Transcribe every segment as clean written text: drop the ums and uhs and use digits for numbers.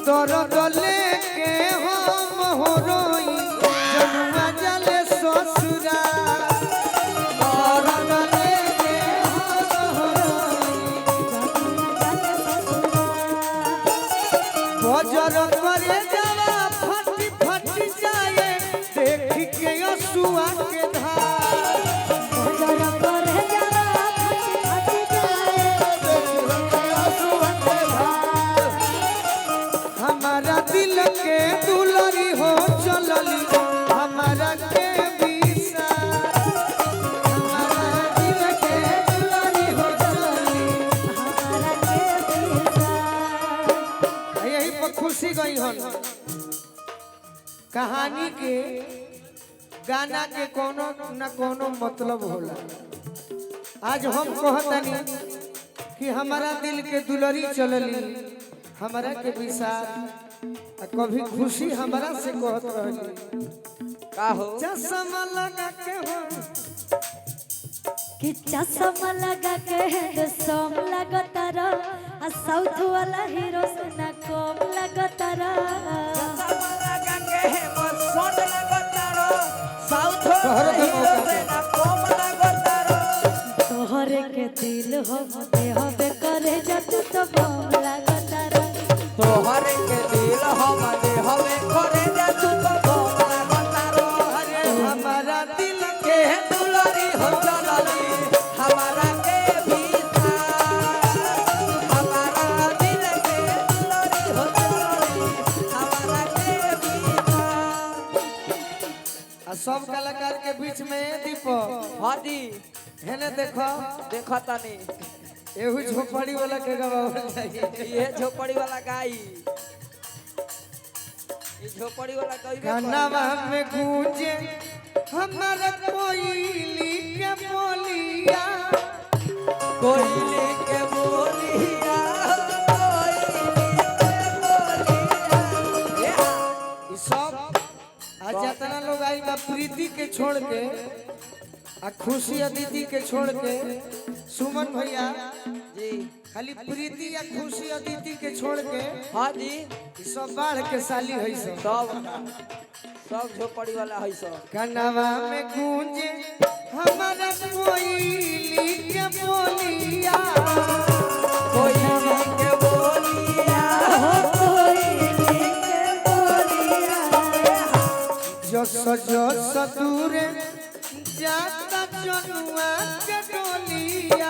दर्द लेके हम हो रोई जनुआ जले ससुरा दर्द लेके हम हो रोई बजर करे जवा फटी फटी जाए देख के असुआ के धार बजर करे जवा फटी जाए देख के असुआ के धार हमारा दिल के दुलरी हो चलली हमारा के विसा हमारा दिल के दुलरी हो चलली हमारा के विसा यही पर खुशी गई हन कहानी के गाना के कोनो न कोनो मतलब होला। आज हम कहतनी कि हमारा दिल के दुलरी चलली हमारा के विसार कभी खुशी हमारा से कहत रहली का हो चश्मा लगा के हो कि चश्मा लगा के हैंडसम लगता रा आ साउथ वाला हीरो से ना कम लगता रा लगा के मसोट लगता रो साउथ तोहरे के हीरो मौका से ना कम लगता रो तोहरे के दिल हो हबे करे जत तो बम लगता रा तोहरे के दिल हमारे हवे करे जा तू तो बोला लगता रो अरे हमारा दिल के दुलारी हो चलली हमारा के भीता हमारा दिल के दुलारी हो चलली हमारा के भीता आ सब कलाकार के बीच में दीपक हादी हेने देखो देखा तानी एहू झोपड़ी वाला के गवावल चाहिए ये झोपड़ी वाला गाई ये झोपड़ी वाला गाई गाना में गूंजे हमारा कोयली के बोलिया कोयली के बोलिया ई सब आज जितना लोग आई बा प्रीति के छोड़ के आ खुशी अदिति के छोड़ के सुमन भैया जी खाली प्रीति या खुशी अदिति के छोड़ के हाँ जी ई सब बाढ़ के साली है सब सब झोपड़ी वाला है सब कनवा में गूंजे हमारा कोयली के बोलिया कोयली के बोलिया जो दूर जाता जनुआ के डोलिया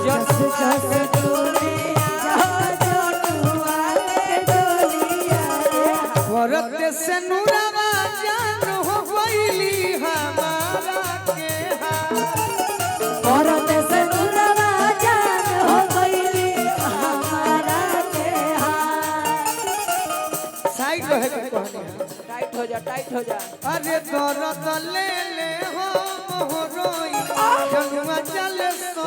जस जस भरत से नूरवा जान हो गईली हमारा के औरत से दुरवा जान हो गईली हमारा के साइड रहे के कहनी टाइट हो जा अरे दर्द ले ले हो मोहरोई जनुआ चले सो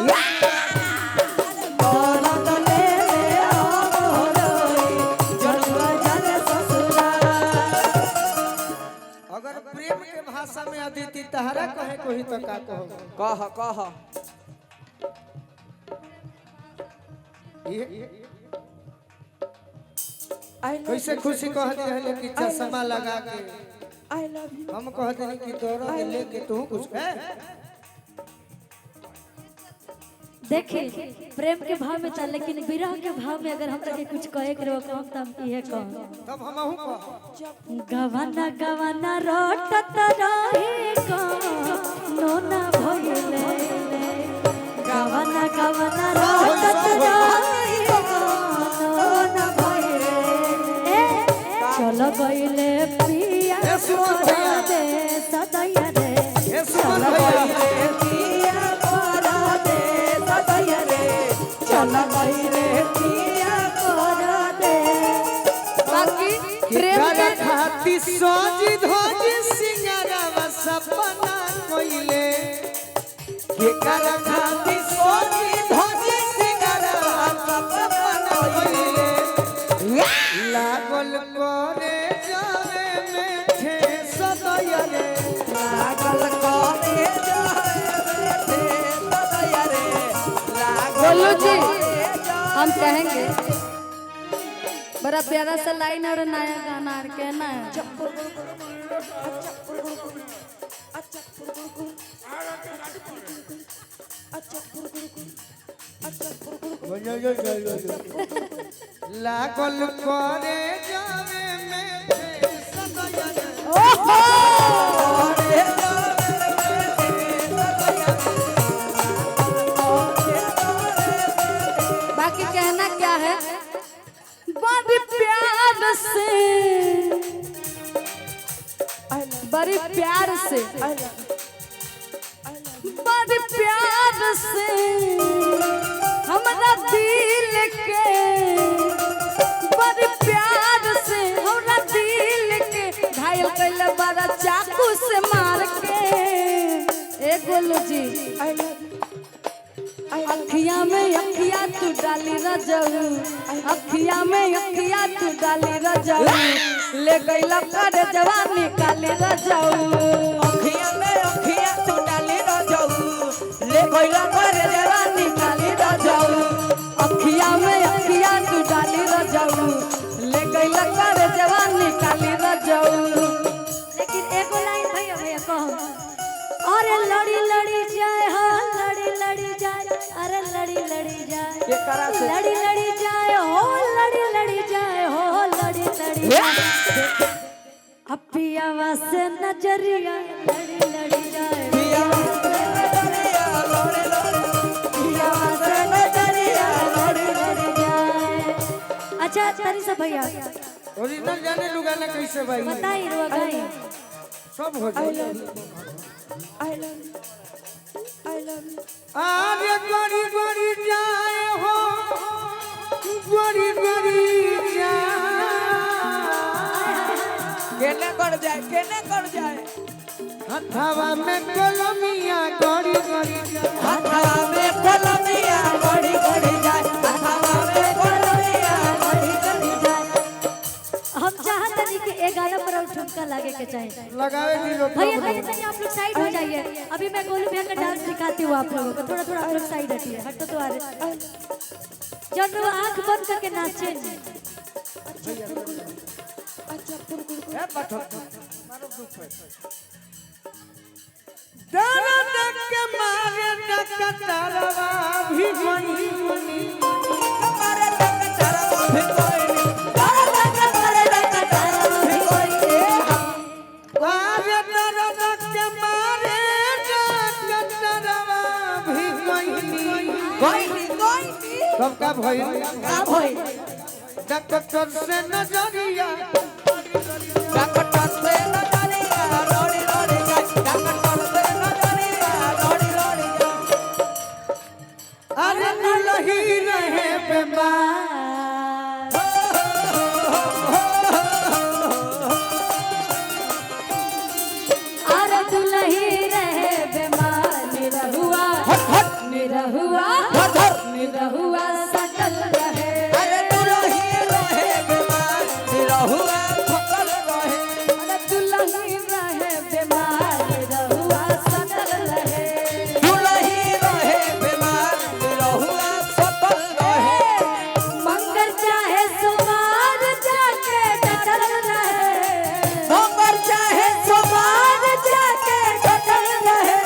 औरत ले ले हम होई जनुआ जले ससुराल अगर प्रेम के भाषा में अदिति तहरा कहे कोई तो का कहो कह कैसे खुशी कह दी है कि चश्मा लगा के आई लव यू हम कहते हैं कि दौड़ लेके तू कुछ है देखिए प्रेम के भाव में था लेकिन विरह के भाव में अगर हम तक कुछ कहे के रोक हम तब ये कह तब हमहू कह गवाना गवाना रोटत रही को नोना भइले गवाना गवाना रोटत रही को नोना भइले चलो गइले पिया मोरा दे सदैया रे सुमन भैया पिया मोरा दे सदैया रे चलो गइले पिया मोरा दे बाकी प्रेम के खाती सोजी धोजी सिंगारवा सपना कोइले के कर खाती सोजी धोजी सिंगारवा सपना कोइले लागल करे जावे में छे सदैया रे लागल करे बोलो जी हम कहेंगे बड़ा प्यारा सा लाइन और नया गाना और के ना लागल करे जावे में सदैया बाकी कहना क्या है बड़ी प्यार से बड़ी प्यार से बड़ी प्यार से हमारा दिल के बड़ी प्यार से हमारा दिल के घायल कैले बड़ा चाकू से मार के ए गोलू जी अखिया में अखिया तू डाली रजऊ अखिया में अखिया तू डाली रजऊ ले गईला कर जवानी काली रजऊ अखिया में अखिया तू डाली रजऊ ले गईला कर जवानी काली रजऊ अखिया में अखिया तू डाली रजऊ ले गईला कर जवानी काली रजऊ लेकिन एगो लाइन भैया भैया कहो अरे लड़ी लड़ी जाए हो लड़ी जाए अरे लड़ी जाए के करा से लड़ी जाए हो लड़ी जाए हो लड़ी जाए अपियावा से नजरिया लड़ी जाए पियावा से नजरिया लोरे लोरे पियावा से नजरिया लड़ी जाए अच्छा तनी सब भैया ओरिजिनल जाने लुगाना कैसे भाई बताई रो गई सब हो जाए आई लव यू आगे गड़ी गड़ी जाए हो गड़ी गड़ी जाए केने कर जाए हथवा में कलमिया गड़ी गड़ी जाए हथवा में कलमिया गड़ी गड़ी जाए हथवा में कलमिया गड़ी गड़ी जाए हम चाहत नहीं कि एक गाना पर और ठुमका लागे के चाहिए लगावे जी लोग भैया भैया तनी आप लोग साइड हो जाइए अभी मैं गोलू भैया का डांस दिखाती हूँ आप लोगों को थोड़ा थोड़ा आप लोग साइड हटिए हटो तो आ रहे जब वो आंख बंद करके नाचे है पाठक मारो दुख है दर्द के मारे टकटरवा भी मनी हमारे टकटरवा भी कोई आगे दर्द के मारे टकटरवा भी मनी कब का भई डॉक्टर से नजरिया डॉक्टर से नजरिया रोड़ी रोड़ी जाए डॉक्टर से नजरिया रोड़ी रोड़ी जाए अरे दुलही रहे बेमार अरे दुलही रहे बेमार निरहुआ सटल रहे अरे दुलही रहे बीमार निरहुआ फकल रहे अरे दुलही रहे बेमार निरहुआ सटल रहे दुलही रहे बीमार निरहुआ फकल रहे मंगल चाहे सुमार जाके डटल रहे मंगल चाहे सोमार जाके डटल रहे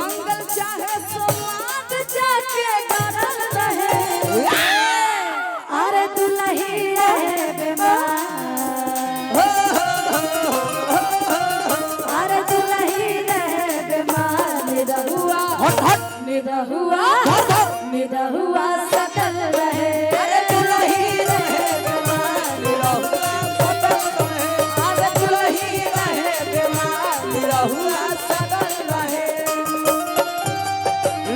मंगल चाहे सुमार जाके डटल रहे अरे दुलही रहे बेमार अरे दुलही रहे बेमार निरहुआ सटल रहे अरे दुलही रहे बीमार निरहुआ फकल रहे अरे दुलही रहे बीमार निरहुआ फकल रहे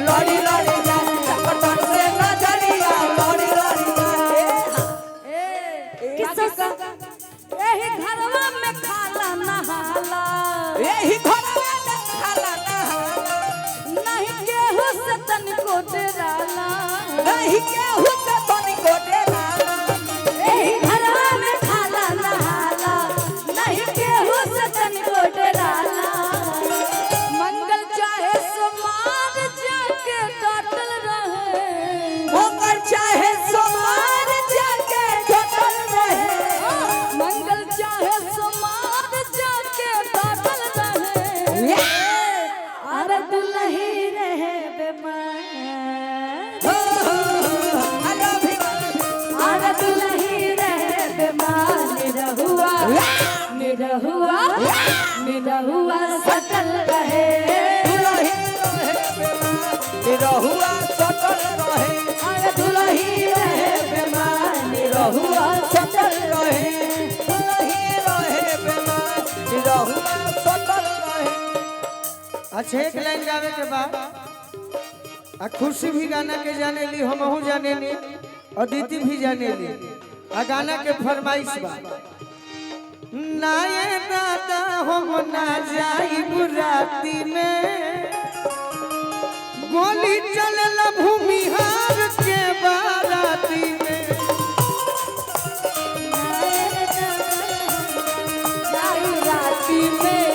लड़ी लड़ी जाए डॉक्टर से नजरिया लड़ी लड़ी जाए यही घरवा में खाला नहाला यही घरवा में खाला नहाला नहीं केहू से तनिको डराला नहीं केहू से तनिको डराला यही घरवा में खाला नहाला नहीं केहू से तनिको डराला मंगल चाहे समाज जाके डटल रहे मंगल चाहे सोमार जाके डटल सटल रहे दुलही रहे बेमानी रहुआ सटल रहे अरे दुलही रहे बेमानी रहुआ सटल रहे दुलही रहे बेमानी रहुआ सटल रहे। अच्छा एक लाइन गावे के बाद आ खुशी भी गाना के जाने ली, हमहू जाने ली, अदिति भी जाने ली। आ गाना के फरमाइश बा ना ये दादा हम ना जाई बुराती में गोली चलला भूमिहार के बाराती में जाई राती में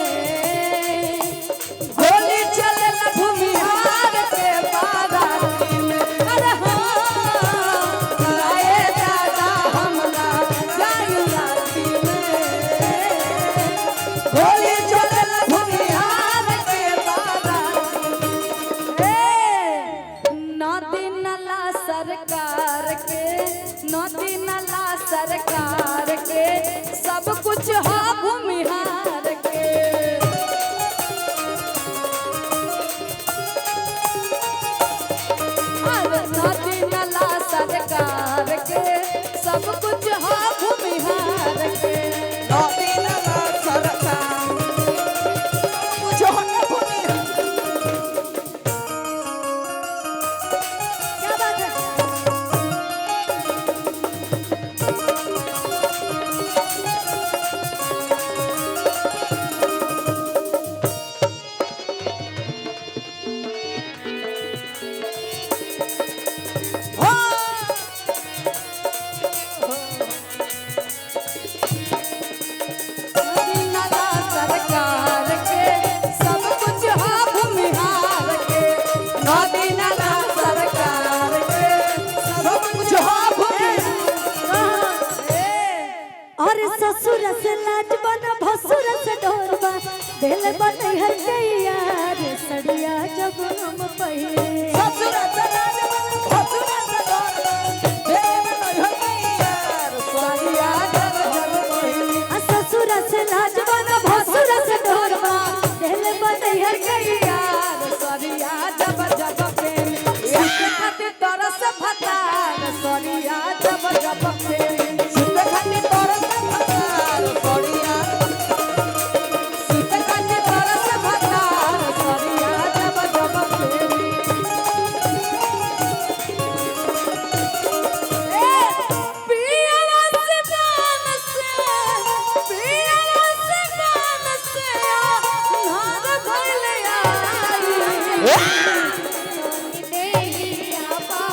गोली चले भूमिहार के बाराती में अरे हाँ जाए दादा हमरा जाई राती में गोली चले भूमिहार के बाराती नदी नला सरकार के नदी नला सरकार के सब कुछ हा भूमिहार के अरे नदी नला सरकार के सब कुछ हा भूमिहार के नदी नला सरकार कुछ होने भूमि क्या बात है नदी नला सरकार के सब कुछ हा भूमिहार के नदी नला सरकार के सब कुछ हा भूमिहार और ससुर से लाज बन भसुर से ढोरबा दिल बन हर यार सड़िया जब हम पहिले ससुर चलाज ससुर से डर देव नहीं यार सारिया जब जब कोई आ ससुर से लाज बन भसुर से ढोरबा दिल बन हर यार सड़िया जब जब प्रेम खातिर तरस भतार सड़िया जब जब प्रेम सुत खाती तोर से भतार पड़िया सुत खातिर तरस भतार सड़िया जब जब प्रेम पियावा से गान से पियावा से गान से नार भइले आई देहिया बा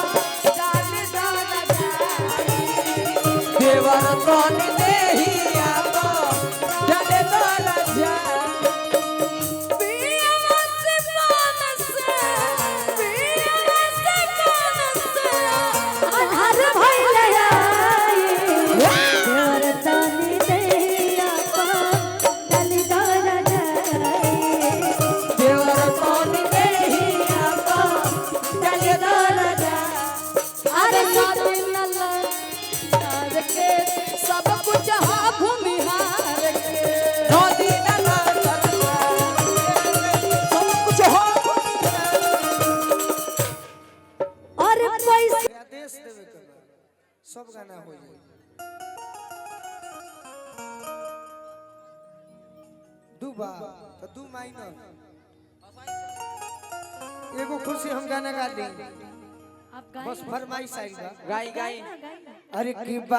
डाल डाल देवर तोन देही आपो जले तोल जा पियावा से गान से पियावा से गान से अनहर भइले आई देवर तानी देहिया बा डाल डाल देवर तोन देही आपो जले तोल जा अरे नदी नला सरकार के सब कुछ हा भूमिहार के नदी नला सरकार सब कुछ हो और पैसा आदेश देवे के बा, सब गाना हो जाए। दू बार तो दू माइनर एगो खुशी हम गाना गा दी आप बस फरमाइश आई बा गाई गाई अरे की